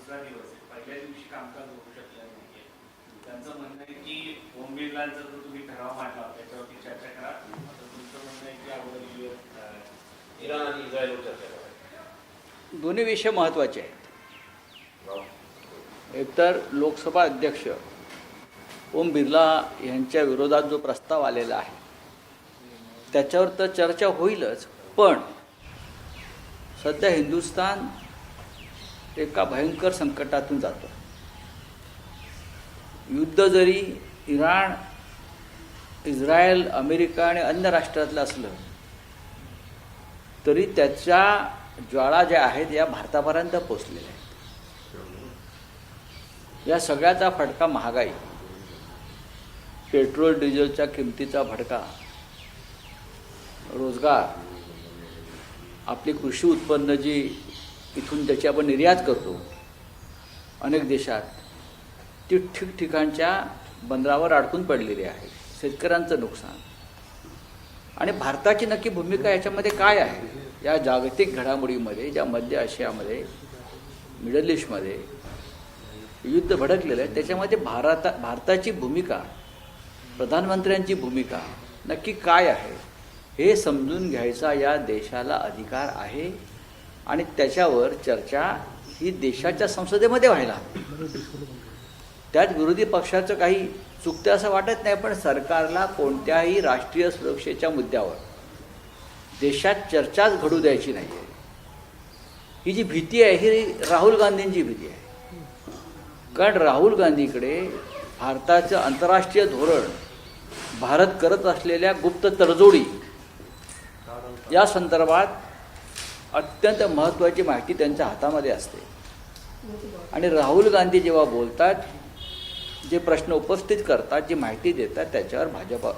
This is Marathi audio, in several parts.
दुसरा दिवस आहे, पहिल्या दिवशी कामकाज होऊ शकलं नाहीये. त्यांचं म्हणणं आहे की ओम बिर्लांचा जो तुम्ही ठराव मांडला त्याच्यावरती चर्चा करा. तुमचं म्हणणं आहे की अगोदर इराण आणि इस्रायलवर चर्चा करा. दोन्ही विषय महत्त्वाचे आहेत. एकतर लोकसभा अध्यक्ष ओम बिर्ला यांच्या विरोधात जो प्रस्ताव आलेला आहे त्याच्यावर तर चर्चा होईलच, पण सध्या हिंदुस्थान एका भयंकर संकटातून जातो. युद्ध जरी इराण, इस्रायल, अमेरिका आणि अन्य राष्ट्रातलं असलं तरी त्याच्या ज्वाळा ज्या आहेत या भारतापर्यंत पोचलेल्या आहेत. या सगळ्याचा फटका महागाई, पेट्रोल डिझेलच्या किमतीचा फटका, रोजगार, आपली कृषी उत्पन्न जी इथून त्याची आपण निर्यात करतो अनेक देशात, ती ठिकठिकाणच्या बंदरावर अडकून पडलेली आहे. शेतकऱ्यांचं नुकसान. आणि भारताची नक्की भूमिका याच्यामध्ये काय आहे? या जागतिक घडामोडीमध्ये, ज्या मध्य आशियामध्ये, मिडल ईस्टमध्ये युद्ध भडकलेलं आहे, त्याच्यामध्ये भारताची भूमिका, प्रधानमंत्र्यांची भूमिका नक्की काय आहे हे समजून घ्यायचा या देशाला अधिकार आहे. आणि त्याच्यावर चर्चा ही देशाच्या संसदेमध्ये व्हायला. त्यात विरोधी पक्षाचं काही चुकतं असं वाटत नाही, पण सरकारला कोणत्याही राष्ट्रीय सुरक्षेच्या मुद्द्यावर देशात चर्चाच घडू द्यायची नाही आहे. ही जी भीती आहे ही राहुल गांधींची भीती आहे. कारण राहुल गांधीकडे भारताचं आंतरराष्ट्रीय धोरण, भारत करत असलेल्या गुप्त तडजोडी या संदर्भात अत्यंत महत्त्वाची माहिती त्यांच्या हातामध्ये असते. आणि राहुल गांधी जेव्हा बोलतात, जे प्रश्न उपस्थित करतात, जी माहिती देतात, त्याच्यावर भाजपा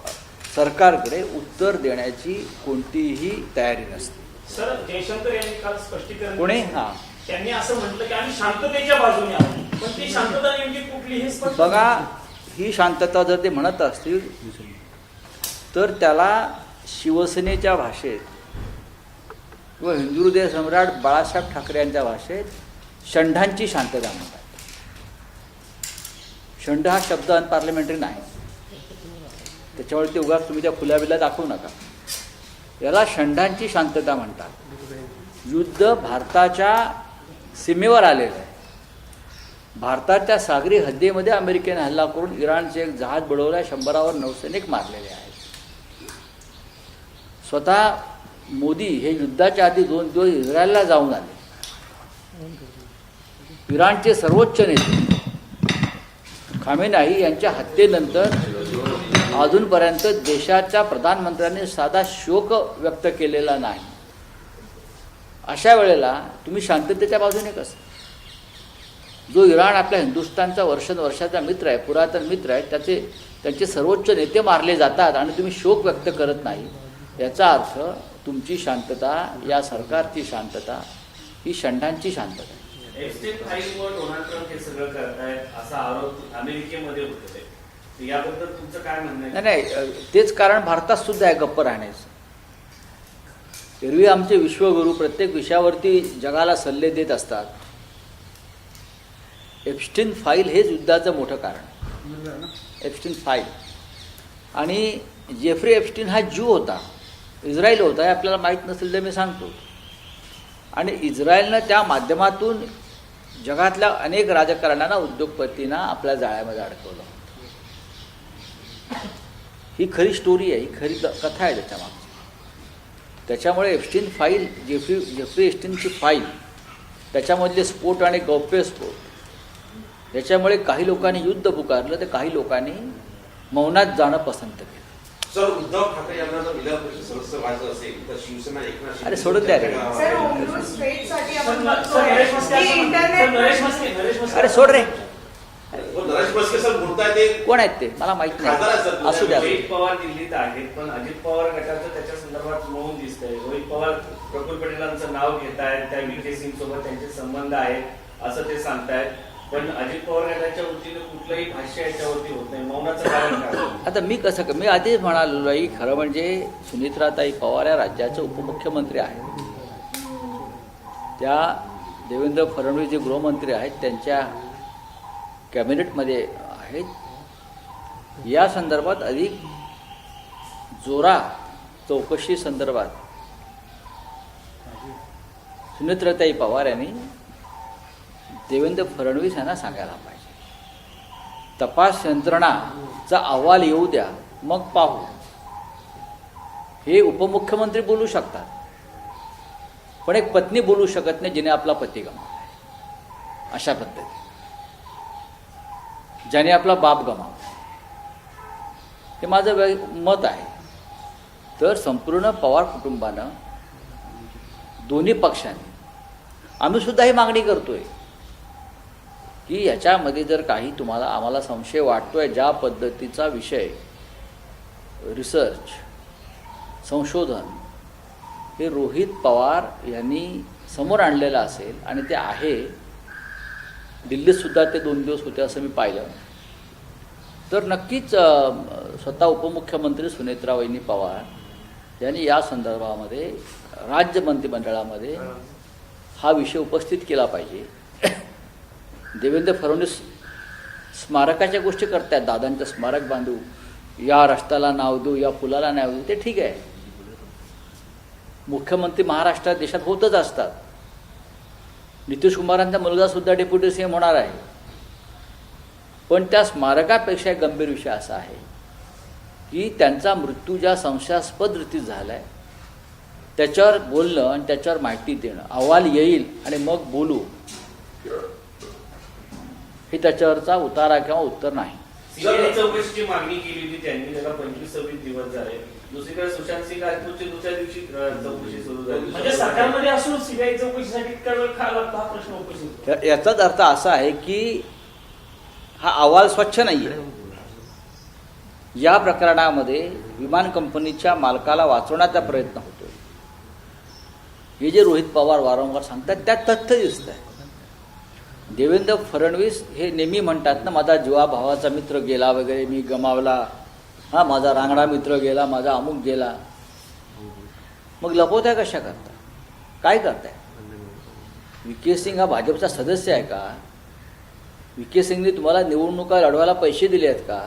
सरकारकडे उत्तर देण्याची कोणतीही तयारी नसते. सर, जयशंकर यांनी काल स्पष्टीकरण कोणी त्यांनी असं म्हटलं की आम्ही शांततेच्या बाजूने आहोत, पण ती शांतता नेमकी कुठली हे स्पष्ट. बघा, ही शांतता जर ते म्हणत असतील तर त्याला शिवसेनेच्या भाषेत किंवा हिंदू हृदय सम्राट बाळासाहेब ठाकरे यांच्या भाषेत षंडांची शांतता म्हणतात. षंड हा शब्द अनपार्लिमेंटरी नाही, त्याच्यावरती उगाच तुम्ही त्या फुलाबिला दाखवू नका. याला षंडांची शांतता म्हणतात. युद्ध भारताच्या सीमेवर आलेलं आहे. भारताच्या सागरी हद्दीमध्ये अमेरिकेने हल्ला करून इराणचे एक जहाज बुडवलं, 100वर नौसैनिक मारलेले आहेत. स्वतः मोदी हे युद्धाच्या आधी 2 दिवस इस्रायलला जाऊन आले. इराणचे सर्वोच्च नेते खामेनाई यांच्या हत्येनंतर अजूनपर्यंत देशाच्या प्रधानमंत्र्यांनी साधा शोक व्यक्त केलेला नाही. अशा वेळेला तुम्ही शांततेच्या बाजूने कसं? जो इराण आपल्या हिंदुस्थानचा वर्षानुवर्षाचा मित्र आहे, पुरातन मित्र आहे, त्यांचे सर्वोच्च नेते मारले जातात आणि तुम्ही शोक व्यक्त करत नाही, याचा अर्थ तुमची शांतता, या सरकारची शांतता ही षंडांची शांतता आहे. एप्स्टाईन फाईलवर डोनाल्ड ट्रम्प हे सगळं करतायत असा आरोप अमेरिकेमध्ये होते. याबद्दल तुमचं काय म्हणणं आहे? नाही, तेच कारण भारतात सुद्धा आहे गप्प राहण्याचं. एरवी आमचे विश्वगुरू प्रत्येक विषयावरती जगाला सल्ले देत असतात. एप्स्टाईन फाईल हेच युद्धाचं मोठं कारण. एप्स्टाईन फाईल. आणि जेफ्री एप्स्टाईन हा ज्यू होता, इस्रायल होता, हे आपल्याला माहीत नसेल तर मी सांगतो. आणि इस्रायलनं त्या माध्यमातून जगातल्या अनेक राजकारण्यांना, उद्योगपतींना आपल्या जाळ्यामध्ये अडकवलं. ही खरी स्टोरी आहे, ही खरी कथा आहे त्याच्यामागची. त्याच्यामुळे एप्स्टाईन फाईल, जेफ्री एप्स्टाईनची फाईल, त्याच्यामधले स्फोट आणि गौप्यस्फोट, याच्यामुळे काही लोकांनी युद्ध पुकारलं तर काही लोकांनी मौनात जाणं पसंत केलं. सर, उद्धव ठाकरे यांना जर विधान परिषद सदस्य व्हायचं असेल तर शिवसेना एकनाथ शिंदे. अरे सोडून द्या रे. अरे सोड रे. नरेश म्हस्के सर बोलताय ते कोण आहेत ते मला माहित नाही. असू द्या. रोहित पवार दिल्लीत आहेत, पण अजित पवार गटाचं त्याच्या संदर्भात मौन दिसतंय. रोहित पवार प्रफुल्ल पटेलांचं नाव घेत आहेत, त्या व्ही.के. सिंग सोबत त्यांचे संबंध आहेत असं ते सांगतायत. पण अजित पवार गटाच्या वतीनं कुठलंही भाष्य याच्यावरती होत नाही. मौनाचं कारण काय? आता मी आधीच म्हणालो आहे, खरं म्हणजे सुनेत्राताई पवार या राज्याचे उपमुख्यमंत्री आहेत. त्या देवेंद्र फडणवीस जे गृहमंत्री आहेत त्यांच्या कॅबिनेटमध्ये आहेत, या संदर्भात अधिक चौकशी संदर्भात सुनेत्राताई पवार यांनी देवेंद्र फडणवीस यांना सांगायला पाहिजे. तपास यंत्रणाचा अहवाल येऊ द्या, मग पाहू. हे उपमुख्यमंत्री बोलू शकतात, पण एक पत्नी बोलू शकत नाही जिने आपला पती गमावला आहे. अशा पद्धती ज्याने आपला बाप गमावला, हे माझं मत आहे. तर संपूर्ण पवार कुटुंबानं, दोन्ही पक्षांनी, आम्ही सुद्धा ही मागणी करतोय की याच्यामध्ये जर काही आम्हाला संशय वाटतोय, ज्या पद्धतीचा विषय रिसर्च संशोधन हे रोहित पवार यांनी समोर आणलेलं असेल आणि ते आहे, दिल्लीतसुद्धा ते 2 दिवस होते असं मी पाहिलं, तर नक्कीच स्वतः उपमुख्यमंत्री सुनेत्रावहिनी पवार यांनी या संदर्भामध्ये राज्य मंत्रिमंडळामध्ये हा विषय उपस्थित केला पाहिजे. देवेंद्र फडणवीस स्मारकाच्या गोष्टी करतायत, दादांचं स्मारक बांधू, या रस्त्याला नाव देऊ, या पुलाला नाव देऊ, ते ठीक आहे. मुख्यमंत्री महाराष्ट्रात देशात होतच असतात. नितीश कुमारांचा मुलगा सुद्धा डेप्युटी सीएम होणार आहे. पण त्या स्मारकापेक्षा एक गंभीर विषय असा आहे की त्यांचा मृत्यू ज्या संशयास्पद रीतीत झाला आहे त्याच्यावर बोलणं आणि त्याच्यावर माहिती देणं, अहवाल येईल आणि मग बोलू, हे त्याच्यावरचा उतारा किंवा उत्तर नाही. सीबीआय चौकशीची मागणी केली होती त्यांनी, त्याला 25-26 दिवस झाले. दुसरीकडे सुशांत सिंग राजपूतची दुसऱ्या दिवशी चौकशी सुरू झाली. म्हणजे सरकारमध्ये असून सीबीआय चौकशीसाठी इतका वेळ का लागतो हा प्रश्न उपस्थित होतो. याचाच अर्थ असा आहे की हा अहवाल स्वच्छ नाही आहे. या प्रकरणामध्ये विमान कंपनीच्या मालकाला वाचवण्याचा प्रयत्न होतो. हे जे रोहित पवार वारंवार सांगतात त्यात तथ्य दिसत आहे. देवेंद्र फडणवीस हे नेहमी म्हणतात ना, माझा जीवाभावाचा मित्र गेला वगैरे, मी गमावला, हा माझा रांगडा मित्र गेला, माझा अमुक गेला. मग लपवताय कशा करता? काय करताय? व्ही.के. सिंग हा भाजपचा सदस्य आहे का? व्ही.के. सिंगने तुम्हाला निवडणुका लढवायला पैसे दिले आहेत का?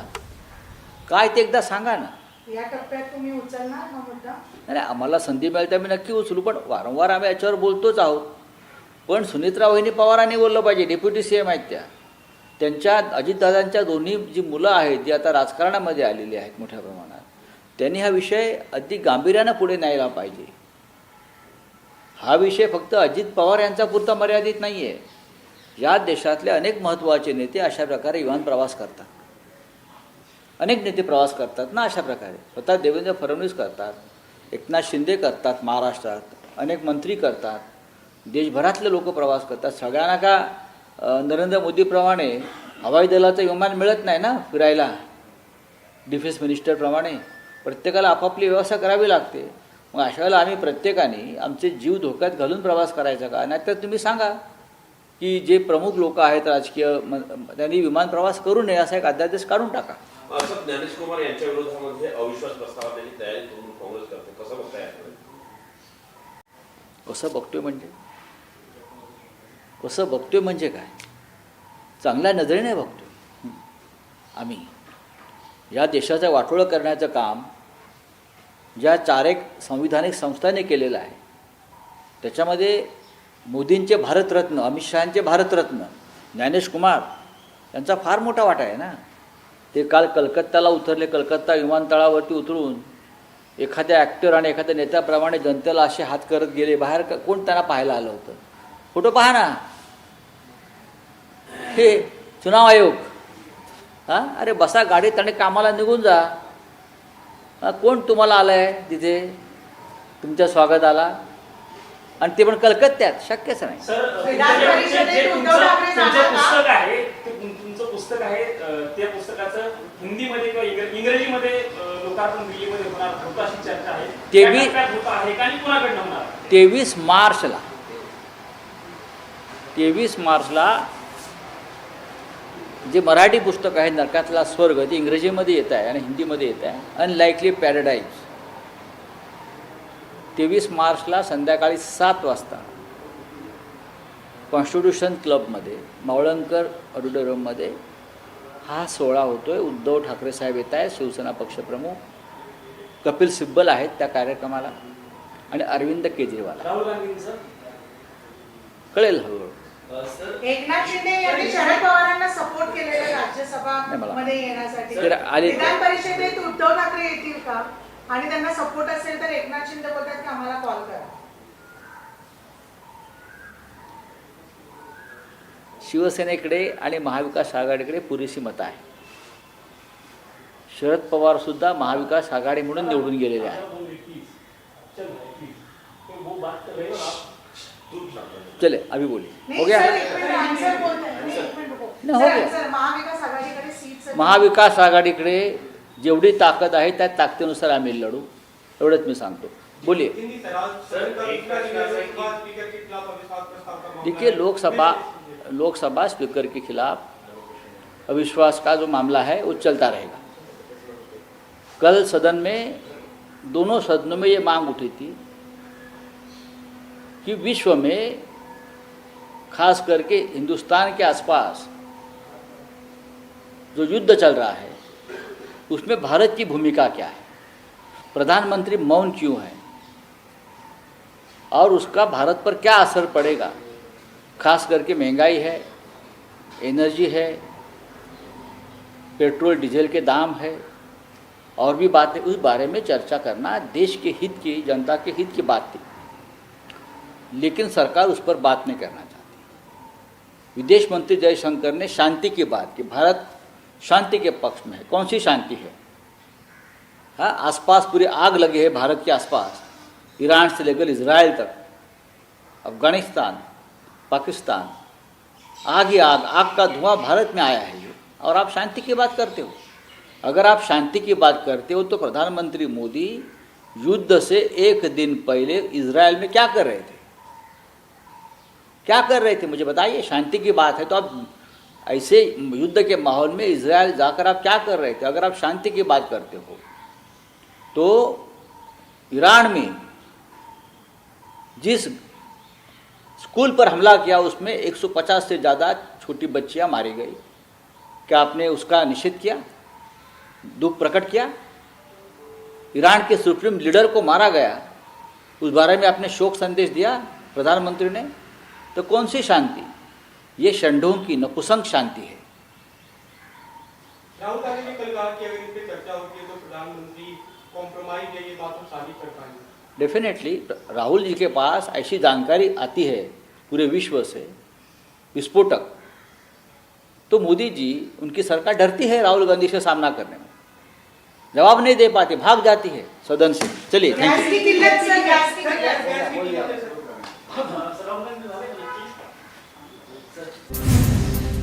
काय ते एकदा सांगा ना. या टप्प्यात तुम्ही उचलणार हा मुद्दा? नाही, आम्हाला संधी मिळेल तर आम्ही नक्की उचलू, पण वारंवार आम्ही याच्यावर बोलतोच आहोत. पण सुनेत्रावहिनी पवारांनी बोललं पाहिजे, डेप्युटी सीएम आहेत त्यांच्या अजितदादांच्या दोन्ही जी मुलं आहेत जी आता राजकारणामध्ये आलेली आहेत मोठ्या प्रमाणात, त्यांनी हा विषय अगदी गांभीर्यानं पुढे न्यायला पाहिजे. हा विषय फक्त अजित पवार यांचा पुरता मर्यादित नाही आहे. या देशातले अनेक महत्त्वाचे नेते अशा प्रकारे विमान प्रवास करतात. अनेक नेते प्रवास करतात ना अशा प्रकारे. स्वतः देवेंद्र फडणवीस करतात, एकनाथ शिंदे करतात महाराष्ट्रात, अनेक मंत्री करतात, देशभरातले लोक प्रवास करतात. सगळ्यांना का नरेंद्र मोदीप्रमाणे हवाई दलाचं विमान मिळत नाही ना फिरायला, डिफेन्स मिनिस्टरप्रमाणे प्रत्येकाला आपापली व्यवस्था करावी लागते. मग अशा वेळेला आम्ही प्रत्येकाने आमचे जीव धोक्यात घालून प्रवास करायचा का? नाहीतर तुम्ही सांगा की जे प्रमुख लोक आहेत राजकीय, त्यांनी विमान प्रवास करू नये असा एक अध्यादेश काढून टाका. असं ज्ञानेश कुमार यांच्या विरोधामध्ये अविश्वास प्रस्ताव त्यांनी तयारी करून काँग्रेस करते, कसं बघताय? कसं बघतोय म्हणजे काय? चांगल्या नजरेने बघतोय. आम्ही या देशाचं वाटोळं करण्याचं काम ज्या 4 संविधानिक संस्थांनी केलेलं आहे त्याच्यामध्ये मोदींचे भारतरत्न, अमित शहांचे भारतरत्न ज्ञानेश कुमार यांचा फार मोठा वाटा आहे ना. ते काल कलकत्त्याला उतरले, कलकत्ता विमानतळावरती उतरून एखाद्या ॲक्टर आणि एखाद्या नेत्याप्रमाणे जनतेला असे हात करत गेले. बाहेर कोण त्यांना पाहायला आलं होतं? फोटो पहा ना. हे चुनाव आयोग, हां, अरे बसा गाडीत आणि कामाला निघून जा. कोण तुम्हाला आलं आहे तिथे तुमच्या स्वागताला? आणि ते पण कलकत्त्यात? शक्यच नाही. सर, विधान परिषदेत उद्धव ठाकरे पुस्तक आहे, तुमचं पुस्तक आहे, त्या पुस्तकाचं हिंदीमध्ये किंवा इंग्रजीमध्ये लोकार्पण दिल्लीमध्ये होणार होतं अशी चर्चा आहे. 23 आहे का आणि कुणाकडनं होणार? 23 मार्चला जे मराठी पुस्तक आहे नरकातला स्वर्ग, ते इंग्रजीमध्ये येत आहे आणि हिंदीमध्ये येत आहे. अनलाइकली पॅराडाईज 23 मार्चला संध्याकाळी 7 वाजता कॉन्स्टिट्यूशन क्लबमध्ये मावळंकर ऑडिटोरियममध्ये हा सोहळा होतो आहे. उद्धव ठाकरे साहेब येत आहेत, शिवसेना पक्षप्रमुख, कपिल सिब्बल आहेत त्या कार्यक्रमाला, आणि अरविंद केजरीवाल आहेत. राहुल गांधींचं कळेल हळूहळू. सर एकनाथ शिंदे यांनी शरद पवारांना सपोर्ट केलेलं नाही राज्यसभा मला. मध्ये येण्यासाठी. तर आले- विधान परिषदेत उद्धव ठाकरे येतील का? आणि त्यांना सपोर्ट असेल तर एकनाथ शिंदे बोलतात की आम्हाला कॉल करा. शिवसेनेकडे आणि महाविकास आघाडीकडे पुरेशी मतं आहे. शरद पवार सुद्धा महाविकास आघाडी म्हणून निवडून गेलेले आहेत. चल भाई, please. तो वो बात कर रहे हो आप. चले अभी बोलिए. हो नाही गया. सर, एक मिनिट आन्सर बोलतोय. नाही, एक मिनिट रुको. नाही, हो सर, गया. सर, महाविकास आघाडीकडे सीट्स महाविकास आघाडीकडे जेवढी ताकद आहे त्या ताकदीनुसार आम्ही लढू, एवढंच मी सांगतो. बोलिए. देखिए, लोकसभा स्पीकर के खिलाफ अविश्वास का जो मामला है वो चलता रहेगा. कल सदन में, दोनों सदनों में ये मांग उठी थी कि विश्व में, खास करके हिंदुस्तान के आसपास जो युद्ध चल रहा है उसमें भारत की भूमिका क्या है, प्रधानमंत्री मौन क्यों है, और उसका भारत पर क्या असर पड़ेगा. खास करके महंगाई है, एनर्जी है, पेट्रोल डीजल के दाम है, और भी बातें, उस बारे में चर्चा करना देश के हित की, जनता के हित की बात थी. लेकिन सरकार उस पर बात नहीं करना चाहती. विदेश मंत्री जयशंकर ने शांति की बात की. भारत शांति के पक्ष में है. कौन सी शांति है? हाँ, आसपास पूरी आग लगी है भारत के आसपास, ईरान से लेकर इजराइल तक, अफगानिस्तान, पाकिस्तान, आग ही आग, आग का धुआं भारत में आया है ये, और आप शांति की बात करते हो. अगर आप शांति की बात करते हो तो प्रधानमंत्री मोदी युद्ध से एक दिन पहले इजराइल में क्या कर रहे थे? क्या कर रहे थे मुझे बताइए. शांति की बात है तो आप ऐसे युद्ध के माहौल में इजराइल जाकर आप क्या कर रहे थे? अगर आप शांति की बात करते हो तो ईरान में जिस स्कूल पर हमला किया उसमें 150 से ज़्यादा छोटी बच्चियां मारी गई. क्या आपने उसका निषेध किया, दुख प्रकट किया? ईरान के सुप्रीम लीडर को मारा गया, उस बारे में आपने शोक संदेश दिया प्रधानमंत्री ने? तो कौन सी शांति? ये षंढों की नपुंसक शांति है. राहुल गांधी ने कल कहा कि अगर इस पे चर्चा होती है तो प्रधानमंत्री कॉम्प्रोमाइज है, ये बात हम साबित कर पाएंगे. डेफिनेटली राहुल जी के पास ऐसी जानकारी आती है पूरे विश्व से, विस्फोटक, तो मोदी जी, उनकी सरकार डरती है राहुल गांधी से सामना करने में, जवाब नहीं दे पाती, भाग जाती है सदन से. चलिए, थैंक गॅस यू. की किल्लत सर, गॅस की किल्लत.